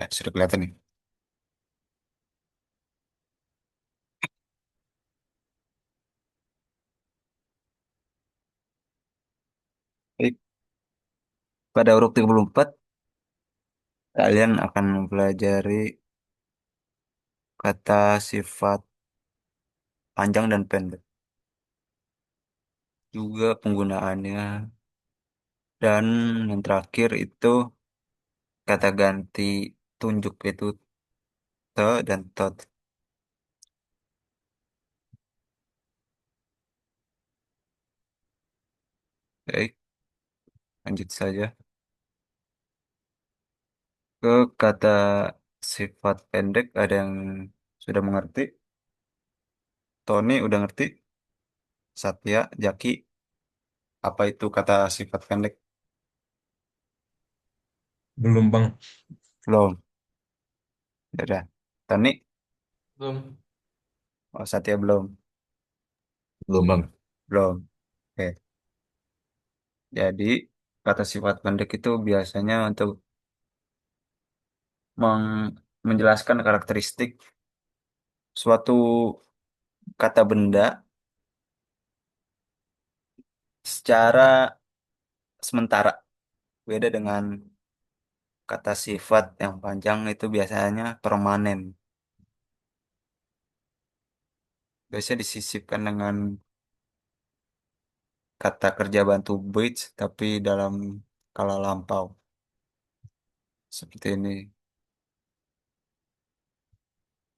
Ya, sudah kelihatan nih. Baik, pada huruf 34, kalian akan mempelajari kata sifat panjang dan pendek. Juga penggunaannya. Dan yang terakhir itu kata ganti tunjuk itu te dan tot. Baik, lanjut saja ke kata sifat pendek. Ada yang sudah mengerti? Tony udah ngerti? Satya, Jaki, apa itu kata sifat pendek? Belum bang. Belum. Ya udah. Tony, Belum. oh Satya belum. Belum bang. Belum. Oke. Jadi, kata sifat pendek itu biasanya untuk menjelaskan karakteristik suatu kata benda secara sementara. Beda dengan kata sifat yang panjang itu biasanya permanen. Biasanya disisipkan dengan kata kerja bantu bridge, tapi dalam kala lampau. Seperti ini.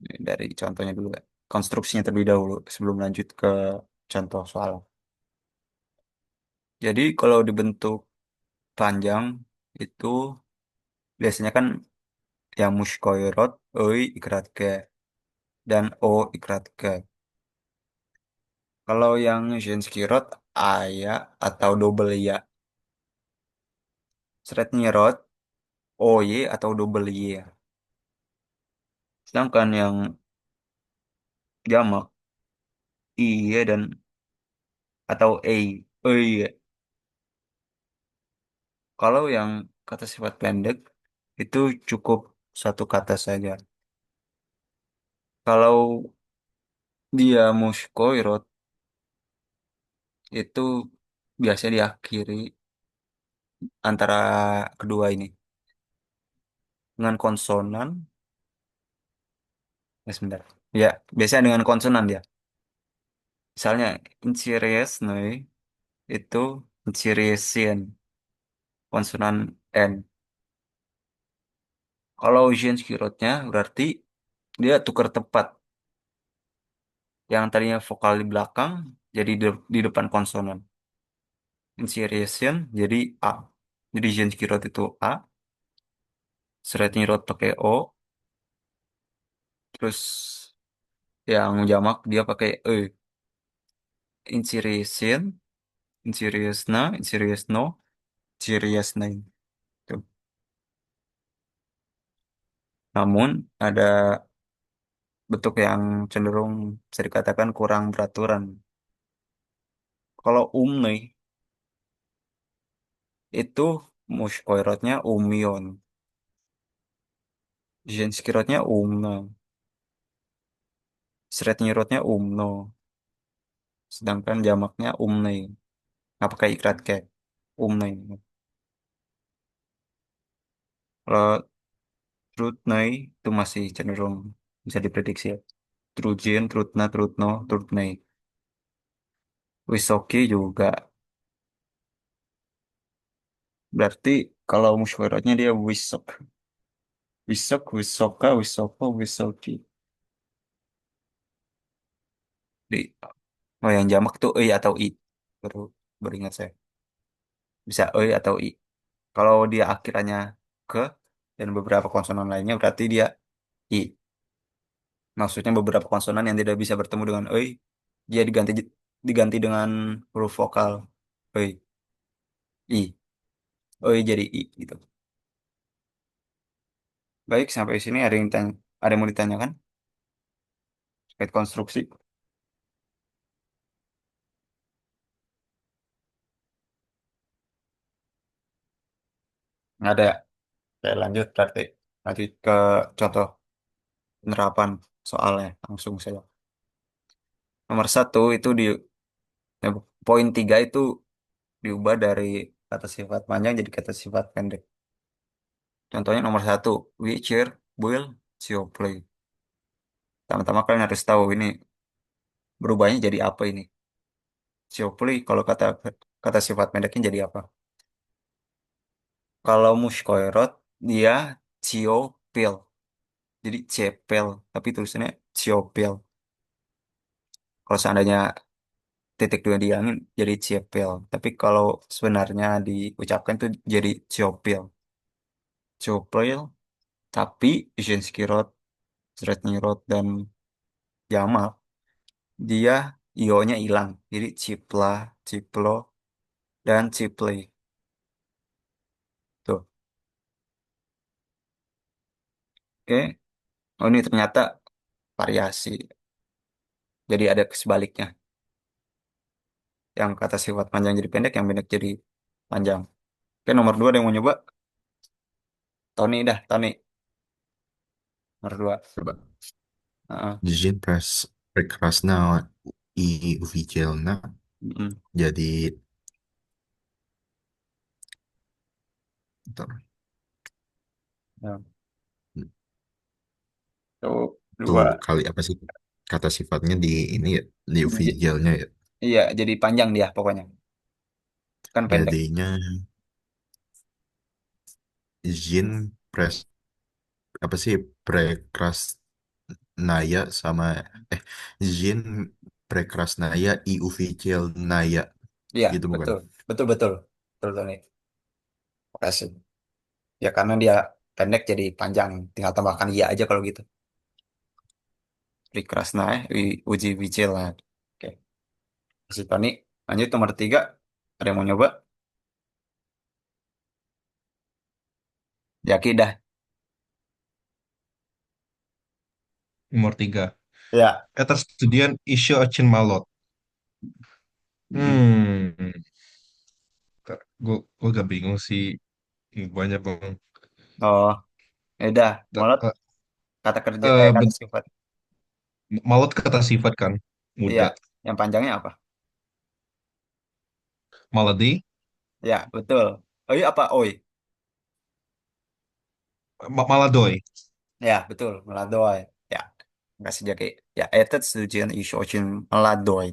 Ini dari contohnya dulu. Konstruksinya terlebih dahulu sebelum lanjut ke contoh soal. Jadi kalau dibentuk panjang itu biasanya kan yang muskoirot, oi ikrat ke, dan o ikrat ke. Kalau yang jenskirot, aya atau double ya. Sretnyirot, oy atau double y. Sedangkan yang jamak, iye dan atau ei. Kalau yang kata sifat pendek, itu cukup satu kata saja. Kalau dia muskoirot, itu biasanya diakhiri antara kedua ini dengan konsonan. Ya, sebentar. Ya, biasanya dengan konsonan dia. Misalnya, nih itu inciriesin, konsonan N. Kalau ujian skirotnya berarti dia tukar tepat. Yang tadinya vokal di belakang jadi di depan konsonan. Inciriesin jadi A. Jadi ujian skirot itu A. Sretnirot pakai O. Terus yang jamak dia pakai E. Inciriesin, inciriesna, inciriesno, ciriesnain. Tuh. Namun ada bentuk yang cenderung bisa dikatakan kurang beraturan. Kalau nih itu muskoirotnya umion, jenskirotnya umno, sretnyirotnya umno, sedangkan jamaknya umnei. Nggak pakai ikrat ke umnei. Kalau trutnei itu masih cenderung bisa diprediksi ya. Trujin, trutna, trutno, trutnei. Wisoki juga. Berarti kalau muskoirotnya dia wisok. Wisok, wisoka, wisoko, wisoki. Di, oh yang jamak tuh i atau i. Baru beringat saya. Bisa atau i. Kalau dia akhirannya ke dan beberapa konsonan lainnya berarti dia i. Maksudnya beberapa konsonan yang tidak bisa bertemu dengan dia diganti dengan huruf vokal oi, i. Jadi i gitu. Baik, sampai sini ada yang mau ditanyakan terkait konstruksi? Nggak ada ya? Oke, lanjut berarti. Lanjut ke contoh penerapan soalnya langsung saya. Nomor satu itu di poin tiga itu diubah dari kata sifat panjang jadi kata sifat pendek. Contohnya nomor satu, Witcher will you play. Pertama-tama kalian harus tahu ini berubahnya jadi apa ini. Play kalau kata kata sifat pendeknya jadi apa? Kalau mushkoirot dia ciopil. Jadi cepel, tapi tulisannya ciopil. Kalau seandainya titik dua dihilangin jadi ciepil. Tapi kalau sebenarnya diucapkan tuh jadi ciopil. Ciopil, tapi Izinskirot, Sretnirot, dan Jamal, dia ionya hilang. Jadi cipla, ciplo, dan ciple. Tuh, oke. Oh ini ternyata variasi. Jadi ada sebaliknya. Yang kata sifat panjang jadi pendek, yang pendek jadi panjang. Oke, nomor dua ada yang mau nyoba? Tony dah, Tony. Nomor dua. Coba. Heeh. Jin pres prekrasna i uvijelna Mm-mm. jadi bentar. Ya. Tuh, Tuh dua. kali apa sih kata sifatnya di ini ya, di J- uvijelnya ya. iya, jadi panjang dia pokoknya. Kan pendek. Jadinya Jin pres apa sih prekrasnaya sama eh Jin prekrasnaya i uvijelnaya Iya, gitu bukan? betul. Betul, betul. Betul, Tony. Makasih. Ya, karena dia pendek jadi panjang. Tinggal tambahkan iya aja kalau gitu. Wikrasna, uji wijel. Nah. Oke. Kasih Tony. Lanjut nomor tiga. Ada yang mau nyoba? Yakin dah. Nomor tiga. Ya. Ketersediaan isu Acin Malot. Mm. Hmm, gue gak bingung sih. Banyak bang. Oh, ya udah. Da- Mulut eh, kata kerja, eh, kata ben- sifat. Malot kata sifat kan, Iya. muda. Yang panjangnya apa? Maladi, Ya, betul. Oi apa oi? Maladoy. Ya, betul. Meladoi. Ya. Kasih jadi. Ya, etet setujian isu ocin meladoi.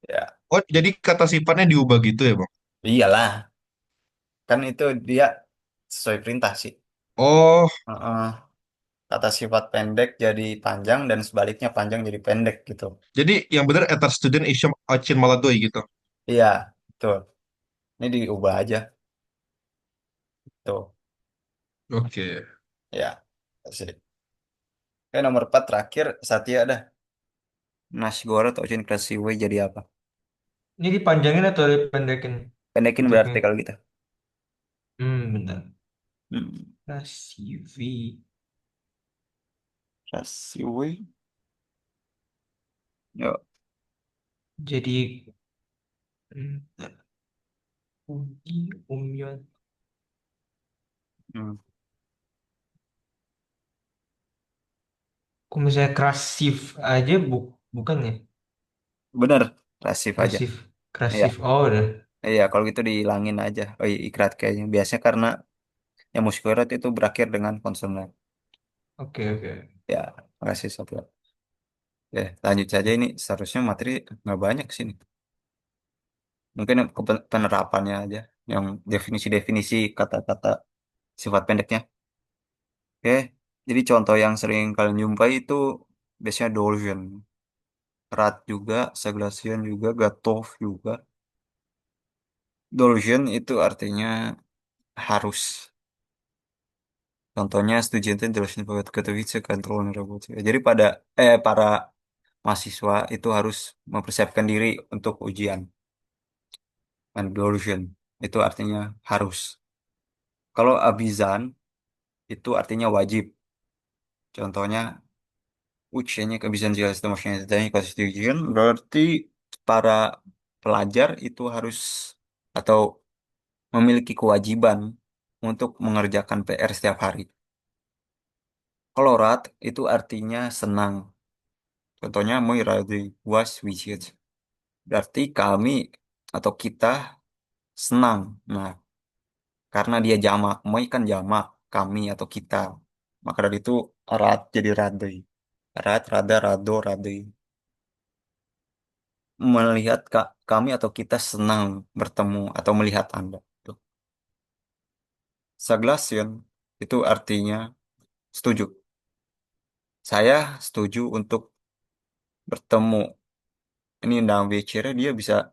Ya. Oh, jadi kata sifatnya diubah gitu ya bang? Iyalah. Kan itu dia sesuai perintah sih. Oh, Heeh. Kata sifat pendek jadi panjang dan sebaliknya panjang jadi pendek gitu. jadi yang benar etar student isyam Acin Maladoy gitu. Iya, betul. Ini diubah aja. Tuh. Oke. Ya. Asik. Oke, nomor 4 terakhir Satya dah. Nasi goreng atau ocin krasiwe jadi apa? Ini dipanjangin atau dipendekin Pendekin bentuknya? berarti kalau gitu. Bentar. Hmm. CV. Krasiwe. Yuk. Jadi bentar. Udi, Umyon. Hmm. Kok misalnya krasif aja bukan ya? Bener. Krasif aja. Krasif. Iya. Krasif. Oh, udah. Iya, kalau gitu dihilangin aja. Oh iya, ikrat kayaknya. Biasanya karena yang muskierat itu berakhir dengan konsonan. Oke, oke. Ya, makasih Satya. Ya, lanjut saja ini. Seharusnya materi nggak banyak sini. Mungkin ke penerapannya aja. Yang definisi-definisi kata-kata sifat pendeknya. Oke, jadi contoh yang sering kalian jumpai itu biasanya Dolgen. Rat juga, Seglacian juga, Gatov juga. Dolgen itu artinya harus. Contohnya studenten должны подготовиться к контрольной работе. Jadi para mahasiswa itu harus mempersiapkan diri untuk ujian. Conversion itu artinya harus. Kalau abizan itu artinya wajib. Contohnya ujiannya kebiasaan jika sistemnya ditanya constitution berarti para pelajar itu harus atau memiliki kewajiban. untuk mengerjakan PR setiap hari. Kalau rad itu artinya senang. Contohnya, muy rady was wisit. Berarti kami atau kita senang. Nah, karena dia jamak, moi kan jamak, kami atau kita. Maka dari itu rad jadi rade. Rad, rada, rado, rade. Melihat kami atau kita senang bertemu atau melihat Anda. Tuh. Saglasion itu artinya setuju. Saya setuju untuk bertemu. Ini dalam bicara dia bisa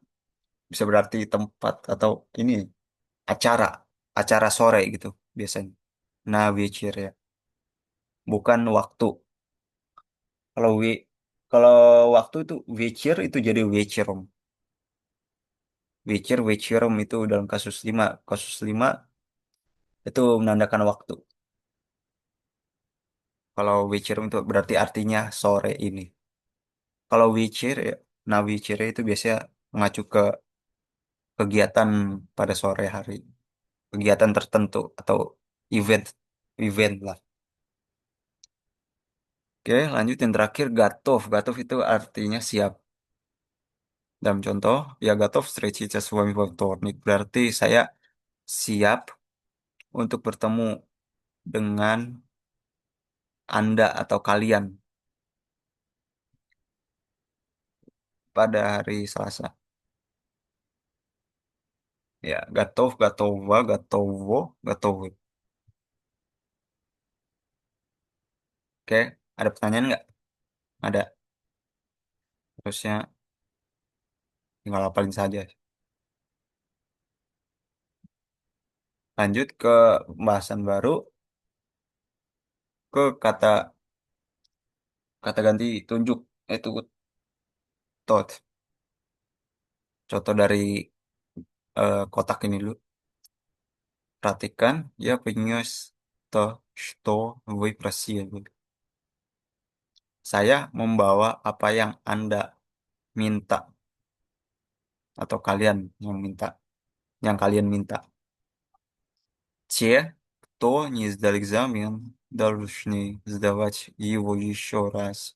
bisa berarti tempat atau ini acara, acara sore gitu biasanya. Nah, bicara ya, bukan waktu. Kalau kalau waktu itu вечер itu jadi вечером. Вечером itu dalam kasus 5. Kasus 5 itu menandakan waktu. Kalau вечером itu berarti artinya sore ini. Kalau вечер ya, nah вечер itu biasanya mengacu ke kegiatan pada sore hari. Kegiatan tertentu atau event event lah. Oke, lanjut yang terakhir Gatov. Gatov itu artinya siap. Dalam contoh, ya Gatov встречаться с вами во вторник. Berarti saya siap untuk bertemu dengan Anda atau kalian pada hari Selasa. Ya, Gatov, Gatova, Gatovo, Gatovo. Oke, ada pertanyaan nggak? Ada. Terusnya tinggal hafalin saja. Lanjut ke pembahasan baru ke kata kata ganti tunjuk itu tot. Contoh dari kotak ini dulu. Perhatikan ya принес то, что вы просили. Saya membawa apa yang Anda minta atau kalian yang minta, yang kalian minta. Те, кто не сдал экзамен, должны сдавать его еще раз.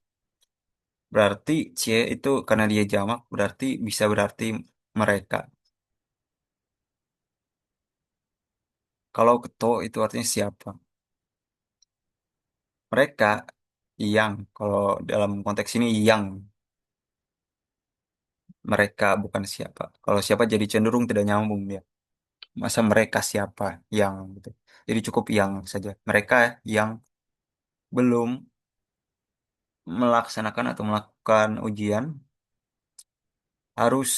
Berarti C itu karena dia jamak berarti bisa berarti mereka. Kalau keto itu artinya siapa? Mereka yang kalau dalam konteks ini yang mereka bukan siapa. Kalau siapa jadi cenderung tidak nyambung dia. Masa mereka siapa yang gitu. Jadi cukup yang saja. Mereka yang belum melaksanakan atau melakukan ujian harus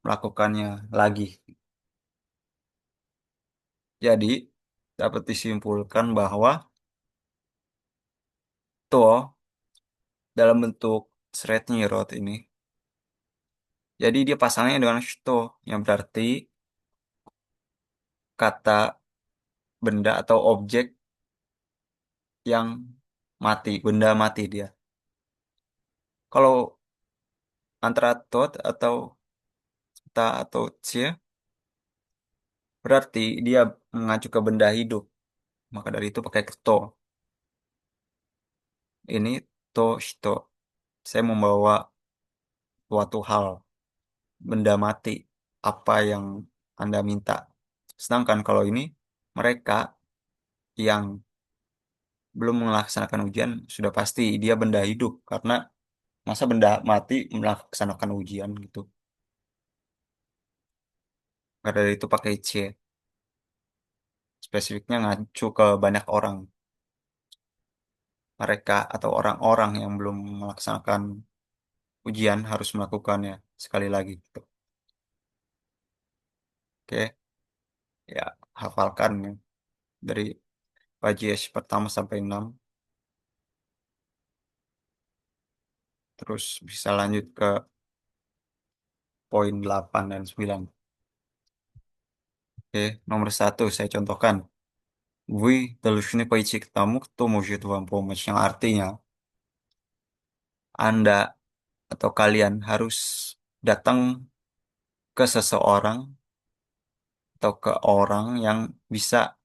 melakukannya lagi. Jadi dapat disimpulkan bahwa to dalam bentuk Sretnirot ini, jadi dia pasangnya dengan shto yang berarti kata benda atau objek yang mati, benda mati dia. Kalau antara tot atau ta atau cia berarti dia mengacu ke benda hidup. Maka dari itu pakai to. Ini to shito. Saya membawa suatu hal, benda mati, apa yang Anda minta. Sedangkan kalau ini mereka yang belum melaksanakan ujian sudah pasti dia benda hidup karena masa benda mati melaksanakan ujian gitu. Maka dari itu pakai C. Spesifiknya ngacu ke banyak orang. Mereka atau orang-orang yang belum melaksanakan ujian harus melakukannya sekali lagi gitu. Oke, ya hafalkan ya. Dari PJS pertama sampai 6. Terus bisa lanjut ke poin 8 dan 9. Oke, nomor satu saya contohkan. Вы должны пойти к тому, кто может вам помочь. Yang artinya, Anda atau kalian harus datang ke seseorang atau ke orang yang bisa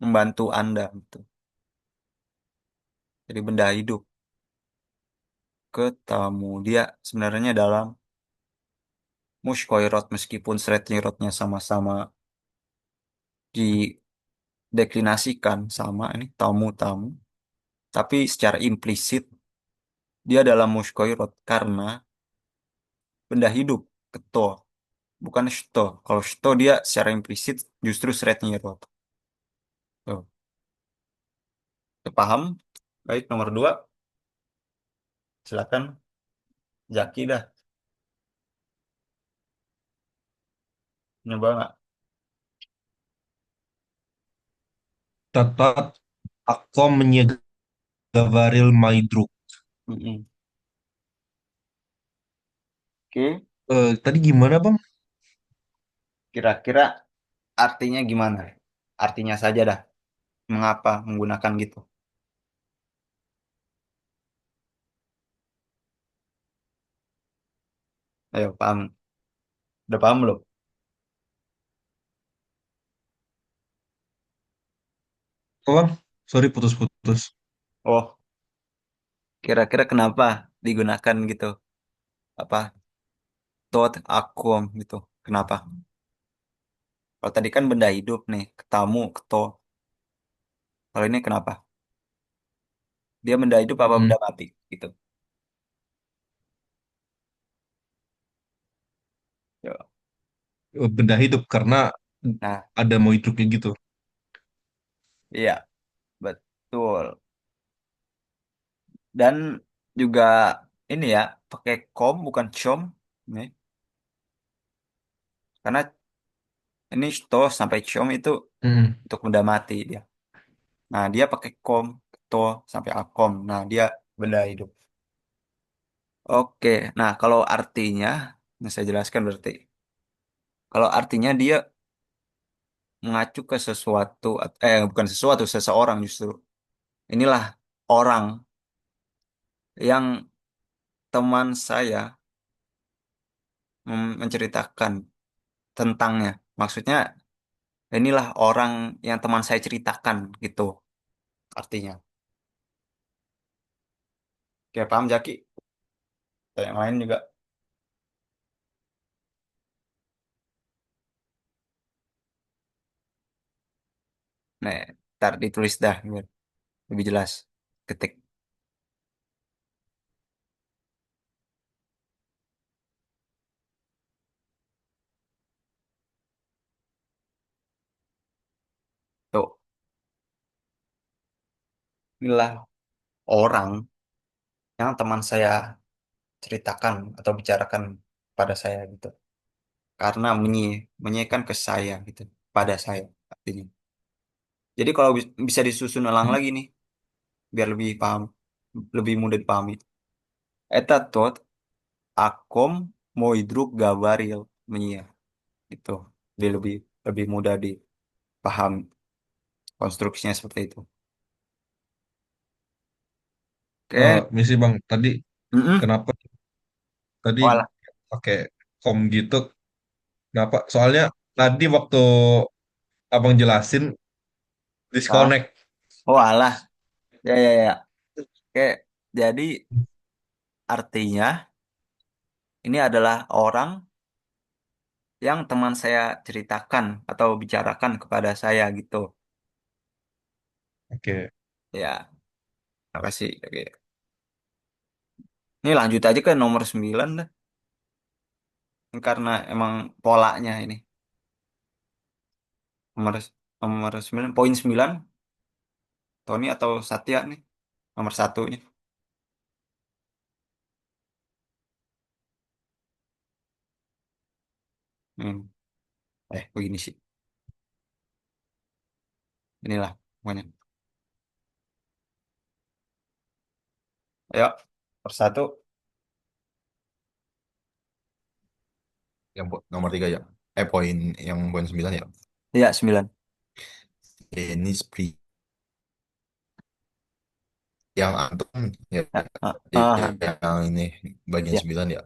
membantu Anda gitu. Jadi benda hidup ke tamu. Dia sebenarnya dalam mushkoirot meskipun sretnyirotnya sama-sama dideklinasikan sama ini tamu-tamu. Tapi secara implisit dia dalam mushkoirot karena benda hidup keto bukan shto. Kalau shto dia secara implisit justru sretnyirot. Tuh. Paham? Baik, nomor dua. Silakan, Jaki dah. Nyoba nggak? Tetot aku menyegavaril maidruk. Mm-mm. Oke, Tadi gimana bang? kira-kira artinya gimana? Artinya saja dah. Mengapa menggunakan gitu? Ayo, paham. Udah paham belum? Oh, bang, sorry putus-putus. Oh, kira-kira kenapa digunakan gitu? Apa? Tot, akum gitu. Kenapa? Kalau tadi kan benda hidup nih, ketamu, keto. Kalau ini kenapa? Dia benda hidup apa Hmm. benda mati? Gitu. Yo. Benda hidup karena Nah, ada maidruknya gitu. iya, betul. Dan juga ini ya, pakai kom bukan com. Nih. Karena ini to sampai com itu Hmm. untuk benda mati dia. Nah, dia pakai kom, to sampai akom. Nah, dia benda hidup. Oke, nah kalau artinya, nah saya jelaskan berarti. Kalau artinya dia mengacu ke sesuatu, bukan sesuatu, seseorang justru. Inilah orang yang teman saya menceritakan tentangnya. Maksudnya inilah orang yang teman saya ceritakan gitu artinya. Oke, paham Jaki? Atau yang lain juga. Nah, ntar ditulis dah biar lebih jelas. Ketik. Tuh, inilah orang yang teman saya ceritakan atau bicarakan pada saya gitu. Karena menyekan ke saya gitu, pada saya artinya. Jadi kalau bisa disusun ulang lagi nih, biar lebih paham, lebih mudah dipahami. Eta tot akom moidruk gawaril menyia gitu. Lebih lebih mudah dipaham konstruksinya seperti itu. Oke, Misi bang, tadi mm kenapa tadi Walah, pakai kom gitu? Kenapa? Soalnya tadi waktu abang jelasin Hah? disconnect. Walah, ya ya ya. Oke, jadi artinya ini adalah orang yang teman saya ceritakan atau bicarakan kepada saya gitu. Oke. Ya, makasih. Oke. Ini lanjut aja ke nomor 9 dah. Karena emang polanya ini. Nomor nomor 9, poin 9, Tony atau Satya nih. Nomor satunya. Hmm. Begini sih. Inilah pokoknya. Ayo, nomor satu. Yang nomor tiga ya. Poin yang poin 9 ya. Iya, 9. Ini spree yang antum ya, Ya, yang ini bagian ya, 9 ya.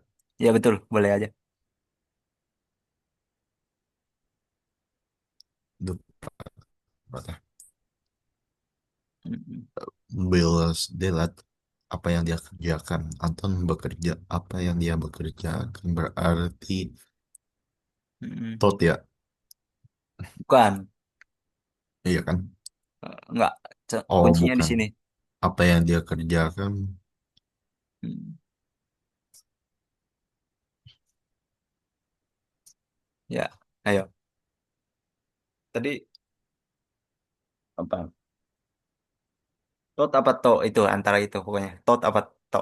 ya betul. Boleh aja. Duh, berapa? Tobias Delat, apa yang dia kerjakan. Anton bekerja, apa yang dia bekerjakan. Berarti Mm-mm. tot ya. Bukan. Iya kan? Enggak. Oh, Kuncinya di bukan. sini. Apa yang dia kerjakan. Hmm. Ya, ayo. Tadi apa? Tot apa to itu antara itu pokoknya. Tot apa to?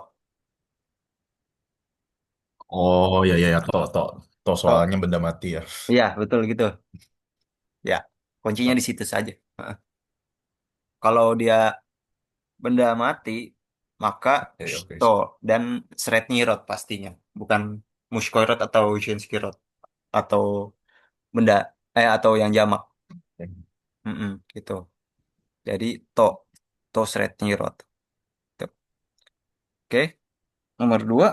Oh, ya, ya, ya. To To. soalnya benda mati ya. Iya, betul gitu. Ya, kuncinya di situ saja. Heeh. Kalau dia benda mati, maka Ya, ya, oke. to dan Sretnirot pastinya, bukan Mushkoirot atau Shinskirot atau benda atau yang jamak. Mm-mm, gitu. Jadi to Sretnirot. Tuh. Oke, nomor dua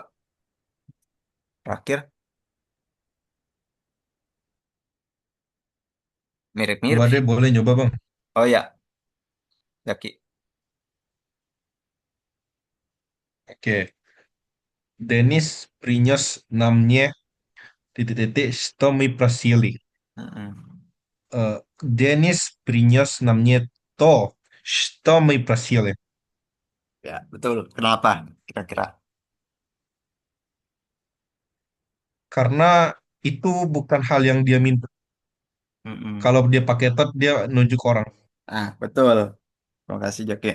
terakhir mirip-mirip Coba sih. deh, boleh nyoba Bang. Oh ya, Yaki. Oke. Denis Prinyos namanya titik-titik Stomy Prasili. Mm-mm. Denis Prinyos namanya to Stomy Prasili. Ya, betul. Kenapa? Kira-kira. Karena itu bukan hal yang dia minta. Mm-mm. Kalau dia pakai tot, dia nunjuk orang. Ah, betul. Terima kasih, Jaki.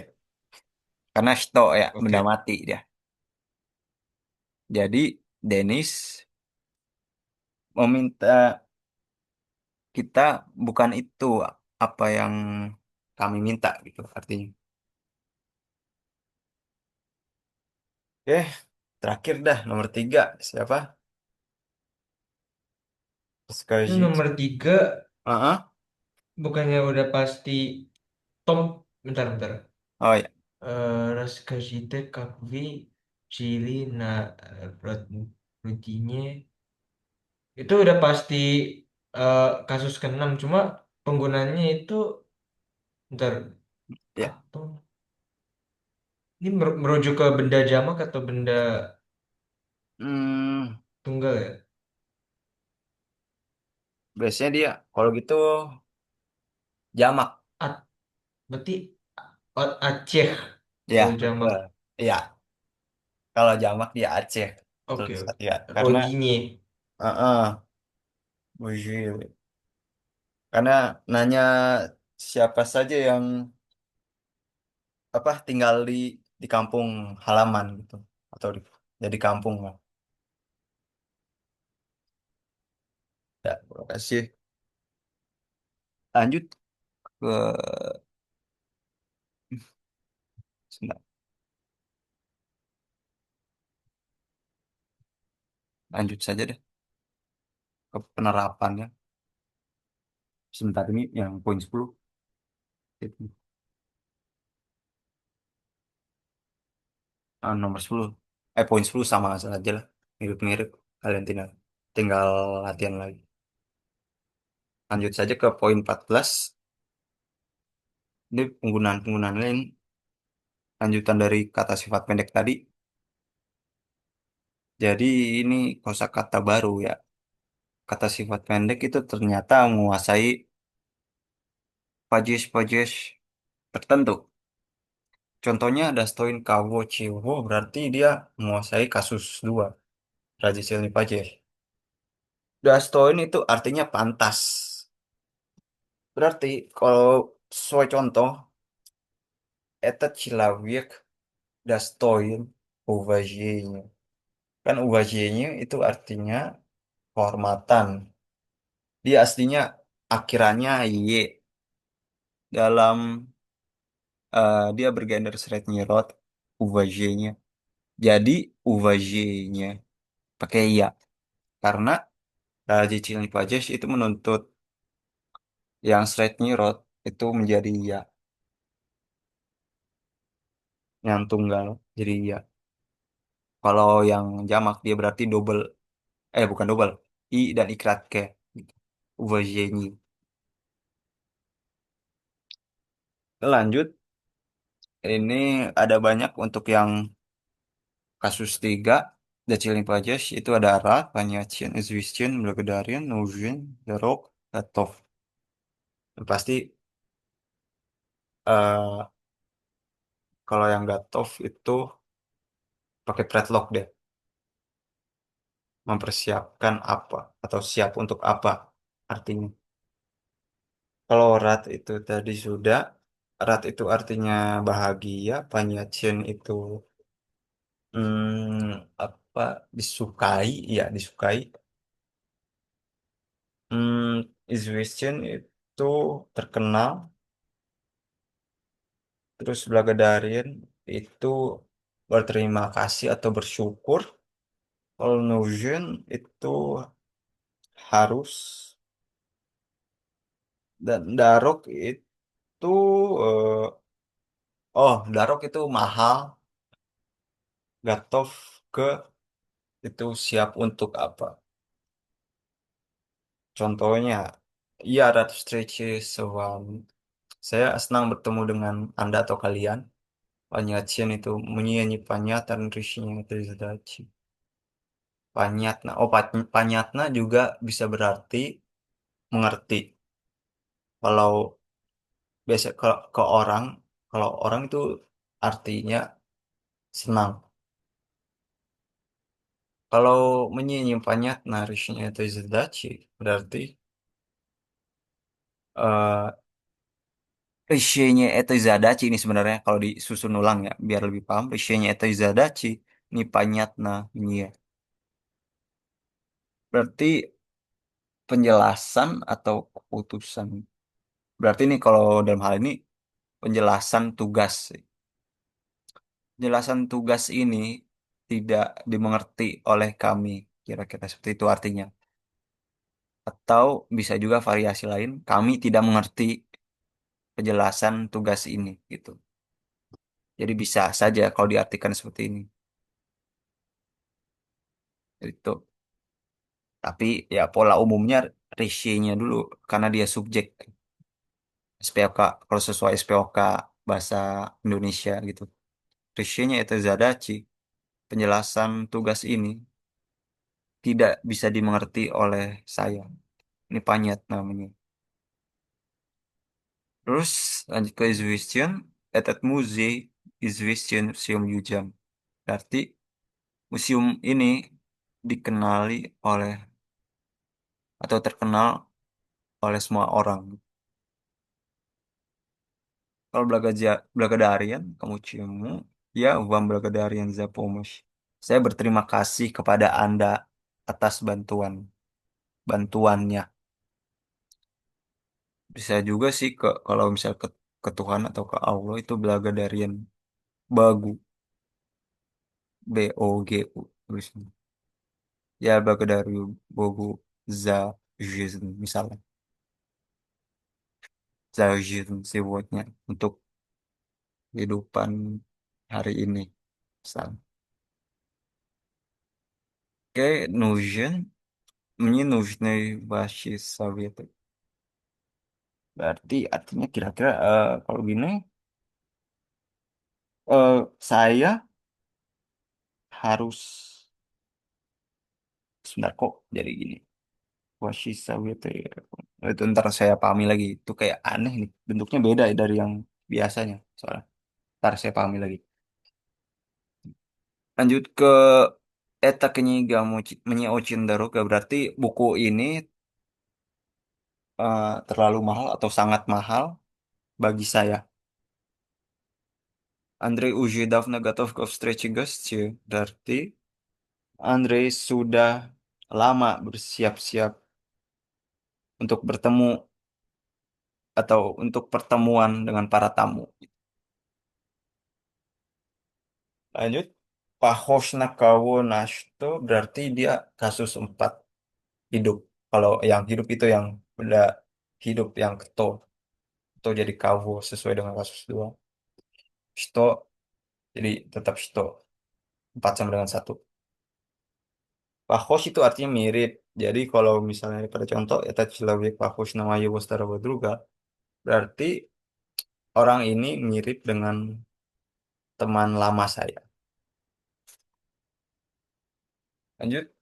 Karena Sto ya, benda Oke. mati dia. Jadi, Dennis meminta kita bukan itu apa yang kami minta gitu artinya. Oke, terakhir dah nomor tiga siapa? Ini Skaji. nomor tiga Ah, bukannya udah pasti Tom. Bentar, bentar. oh ya, Расскажите, как вы жили на родине. Itu udah pasti kasus ke-6. Cuma penggunanya itu, bentar, ya. apa? Ini merujuk ke benda jamak atau benda Hmm, tunggal ya? biasanya dia kalau gitu jamak. Berarti Aceh Ya, kalau jamak. betul. Iya, kalau jamak dia Aceh. Betul, Oke, oke. ya. Karena Rodinye. Wujud. Karena nanya siapa saja yang apa tinggal di kampung halaman gitu atau jadi kampung lah. Ya, terima kasih. Lanjut ke sebentar. Lanjut saja deh ke penerapannya. Sebentar ini yang poin 10 itu. Nomor 10. Poin 10 sama saja lah. Mirip-mirip. Kalian tinggal latihan lagi. Lanjut saja ke poin 14. Ini penggunaan-penggunaan lain. Lanjutan dari kata sifat pendek tadi. Jadi ini kosakata baru ya. Kata sifat pendek itu ternyata menguasai pajes-pajes tertentu. Contohnya Dastoin Kawo Chiwo berarti dia menguasai kasus 2. Raja Silni Pajes. Dastoin itu artinya pantas. Berarti kalau sesuai contoh, eta Cilawiek Dastoin Uvajinya. Kan Uvajinya itu artinya kehormatan. Dia aslinya akhirannya Y. Dalam dia bergender Sretnirot Uvajinya. Jadi Uvajinya pakai ya. Karena Raja Cilni Pajes itu menuntut yang Sretnirot itu menjadi ya. Yang tunggal jadi ya. Kalau yang jamak dia berarti double. Bukan double. I dan ikrat ke. Uvajinya. Lanjut. Ini ada banyak untuk yang kasus tiga. The Chilling Pages itu ada Rat, Panyachian, Izwistion, Blagadarian, Nujin, The Rock, Gatov. Yang pasti eh kalau yang Gatov itu pakai Predlock deh. Mempersiapkan apa atau siap untuk apa artinya. Kalau Rat itu tadi sudah. Rat itu artinya bahagia. Panyachian itu apa disukai, ya disukai. Izwistion itu terkenal. Terus Blagadarian itu berterima kasih atau bersyukur. Kalau Nujin itu harus. Dan Darok itu eh, oh, Darok itu mahal. Gatov ke itu siap untuk apa? Contohnya, ya Ratu Stretchy Sewam. Saya senang bertemu dengan Anda atau kalian. Panyatsian itu menyanyi panyatan risinya Trizadachi. Panyatna. Oh, panyatna juga bisa berarti mengerti. Kalau biasa kalau orang itu artinya senang. Kalau menyanyi panyatna risinya Trizadachi berarti Rishinya itu Zadachi ini sebenarnya kalau disusun ulang ya biar lebih paham. Rishinya itu Zadachi ini panyatna ini ya. Berarti penjelasan atau keputusan. Berarti ini kalau dalam hal ini penjelasan tugas. Penjelasan tugas ini tidak dimengerti oleh kami. Kira-kira seperti itu artinya. Atau bisa juga variasi lain, kami tidak mengerti penjelasan tugas ini gitu. Jadi bisa saja kalau diartikan seperti ini. Itu. Tapi ya pola umumnya Rishi-nya dulu karena dia subjek SPOK kalau sesuai SPOK bahasa Indonesia gitu. Rishi-nya itu Zadachi. Penjelasan tugas ini tidak bisa dimengerti oleh saya. Ini panyat namanya. Terus lanjut ke Izwistion. Etat Musee Izwistion Museum Yujam. Berarti museum ini dikenali oleh atau terkenal oleh semua orang. Kalau Blagadarian, kamu cium, ya, Vam Blagadarian Zapomush. Saya berterima kasih kepada Anda atas bantuannya. Bisa juga sih kalau misal ke Tuhan atau ke Allah itu Blagadarian Bagu, Bogu tulisnya. Ya Blagadarian Bogu Za Jizn, misalnya. Za Jizn sebutnya untuk kehidupan hari ini. Misalnya. Oke, Nujin. Мне нужны ваши советы. Berarti artinya kira-kira kalau gini, saya harus sebentar kok jadi gini. Washi sawete. Itu ntar saya pahami lagi. Itu kayak aneh nih. Bentuknya beda dari yang biasanya. Soalnya ntar saya pahami lagi. Lanjut ke Eta Keniga Menyeochin Daroga. Berarti buku ini terlalu mahal atau sangat mahal bagi saya. Andrei уже давно готов к встрече гостей. Berarti Andre sudah lama bersiap-siap untuk bertemu atau untuk pertemuan dengan para tamu. Lanjut, Pahos Nakawo Nashito berarti dia kasus 4 hidup. Kalau yang hidup itu yang benda hidup yang keto. Atau jadi kawo sesuai dengan kasus 2. Shito, jadi tetap Shito. 4 sama dengan 1. Pahos itu artinya mirip. Jadi kalau misalnya pada contoh, eta Cilawi Pahos namanya Wastara Badruga, berarti orang ini mirip dengan teman lama saya. Lanjut.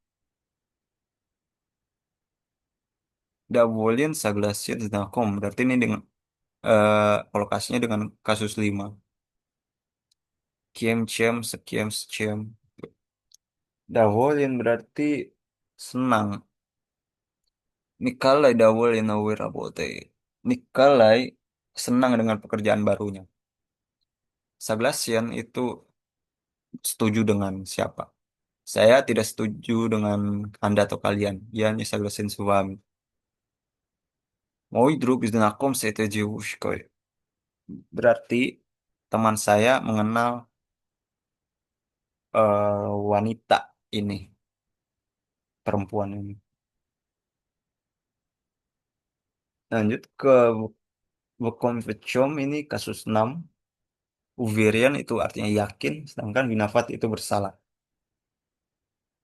Davolin, Saglacian, Znakom. Berarti ini dengan kolokasinya dengan kasus 5. Kiem, Ciem, Sekiem, Seciem. Davolin berarti senang. Nikolai Davolin Awirabote. Nikolai senang dengan pekerjaan barunya. Saglacian itu setuju dengan siapa? Saya tidak setuju dengan Anda atau kalian. Ya, hanya Saglacian suami. Мой друг знакомся этой девушкой. Berarti teman saya mengenal wanita ini, perempuan ini. Lanjut ke Bekomvecom ini kasus 6. Uverian itu artinya yakin, sedangkan Winafat itu bersalah.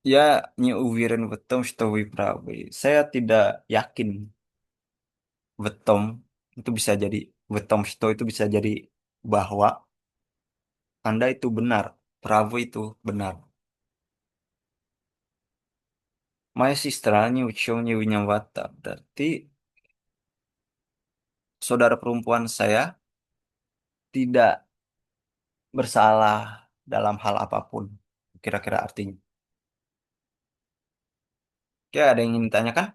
Ya, не уверен в том, что вы правы. Saya tidak yakin в том itu bisa jadi в том, что itu bisa jadi bahwa Anda itu benar, Bravo itu benar. Моя сестра ни в чем не виновата. Berarti saudara perempuan saya tidak bersalah dalam hal apapun. Kira-kira artinya. Oke, ada yang ingin ditanyakan?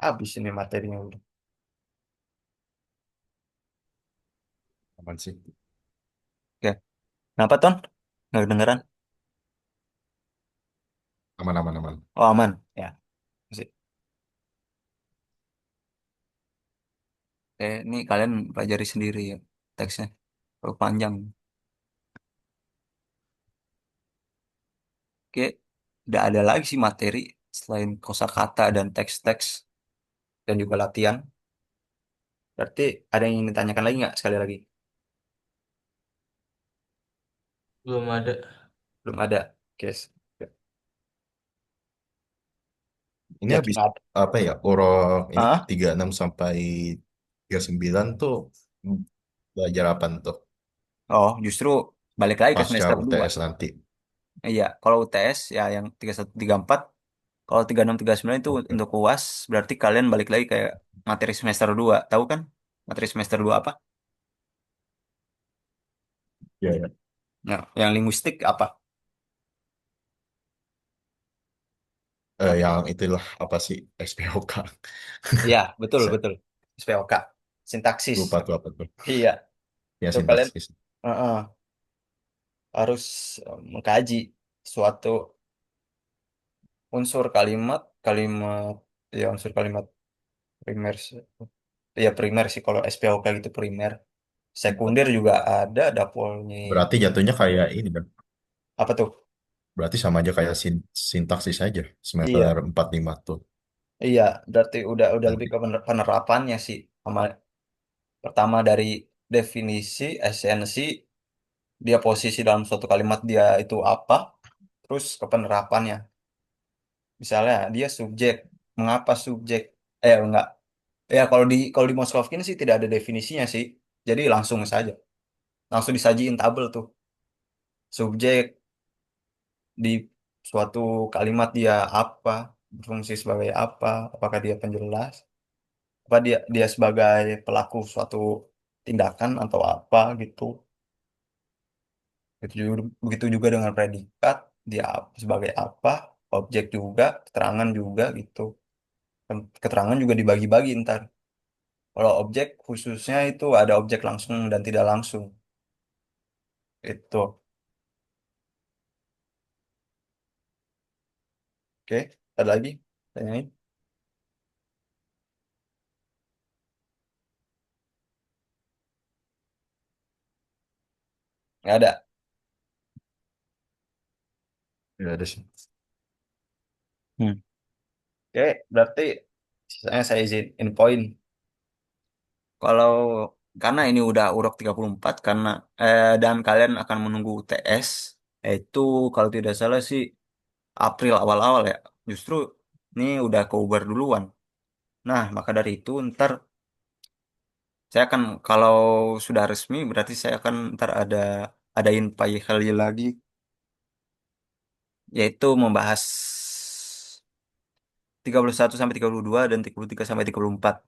Habis ini materinya udah. Aman sih. Oke. Kenapa, Ton? Nggak kedengeran? Aman, aman, aman. Oh, aman. Ya. Masih. Ini kalian pelajari sendiri ya teksnya. Terlalu panjang. Oke. Udah ada lagi sih materi selain kosakata dan teks-teks dan juga latihan. Berarti ada yang ingin ditanyakan lagi nggak sekali lagi? Belum ada. Belum ada. Oke. Ini Yakin habis ada. apa ya? Urok ini Ah? 36 sampai 39 tuh belajar apa tuh? Oh, justru balik lagi ke Pasca semester 2. UTS nanti. Iya, kalau UTS ya yang 31 34. Kalau 36 39 itu Oke. untuk UAS, berarti kalian balik lagi kayak materi semester 2. Tahu kan? Materi semester 2 apa? Ya, ya. Nah, yang linguistik apa? Yang itulah apa sih SPOK? Iya, betul, Saya betul. SPOK. Sintaksis. lupa tuh apa tuh. Iya, Ya itu kalian sintaksis. harus mengkaji suatu unsur kalimat, kalimat, ya unsur kalimat primer. Ya primer sih kalau SPOK gitu primer. Sekunder juga ada dapolnya. Berarti jatuhnya kayak ini kan. Apa tuh? Berarti sama aja kayak sintaksis aja semester Iya, 45 tuh. iya, berarti udah lebih Nanti. ke penerapannya sih. Pertama dari definisi, esensi, dia posisi dalam suatu kalimat dia itu apa, terus ke penerapannya. Misalnya dia subjek, mengapa subjek? Enggak. Ya kalau di Moskovkin sih tidak ada definisinya sih. Jadi langsung saja, langsung disajiin tabel tuh. Subjek di suatu kalimat dia apa, berfungsi sebagai apa, apakah dia penjelas, apa dia dia sebagai pelaku suatu tindakan atau apa gitu. Begitu juga dengan predikat, dia sebagai apa, objek juga, keterangan juga gitu. Keterangan juga dibagi-bagi ntar. Kalau objek khususnya itu ada objek langsung dan tidak langsung. Itu. Oke, ada lagi? Tanyain. Nggak ada. Ya ada sih. Hmm. Oke, berarti saya izin poin. Kalau karena ini udah urok 34 karena dan kalian akan menunggu UTS itu kalau tidak salah sih April awal-awal ya. Justru ini udah ke Uber duluan. Nah, maka dari itu ntar Saya akan kalau sudah resmi berarti saya akan ntar adain pagi lagi, yaitu membahas 31 sampai 32 dan 33 sampai 34.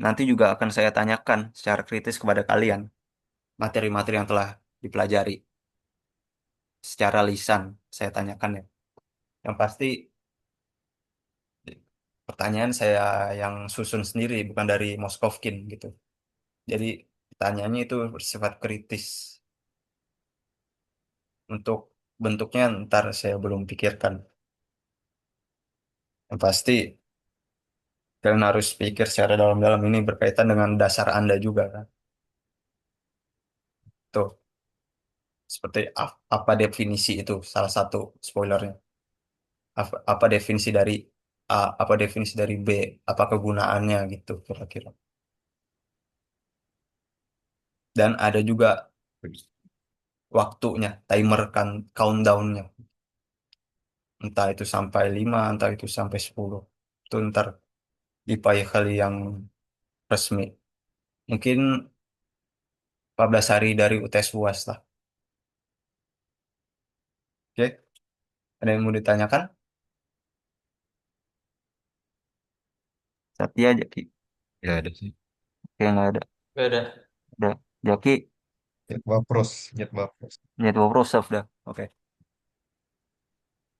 Nanti juga akan saya tanyakan secara kritis kepada kalian materi-materi yang telah dipelajari secara lisan, saya tanyakan ya. Yang pasti pertanyaan saya yang susun sendiri bukan dari Moskovkin gitu. Jadi pertanyaannya itu bersifat kritis. Untuk bentuknya ntar saya belum pikirkan. Yang pasti kalian harus pikir secara dalam-dalam, ini berkaitan dengan dasar Anda juga kan. Tuh, seperti apa definisi itu salah satu spoilernya. Apa definisi dari A, apa definisi dari B, apa kegunaannya gitu kira-kira. Dan ada juga waktunya, timer kan countdownnya. Entah itu sampai 5, entah itu sampai 10. Itu ntar di kali yang resmi. Mungkin 14 hari dari UTS UAS lah. Oke, ada yang mau ditanyakan? Satya, Jaki. Ya ada sih. Oke, nggak ada. Gak ada. Udah. Jaki, Jet Bapros. nyet Prof dah. Oke.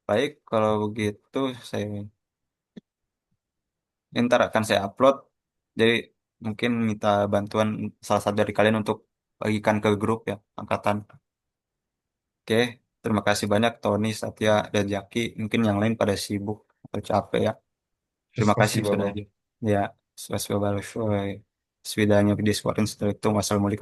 Baik, kalau begitu saya ntar akan saya upload. Jadi mungkin minta bantuan salah satu dari kalian untuk bagikan ke grup ya, angkatan. Oke, terima kasih banyak Tony, Satya, dan Jaki. Mungkin yang lain pada sibuk atau capek ya. Terima kasih Spasibo, sudah Bang. hadir. Ya, swastika balai. Swidanya di Discord. Assalamualaikum.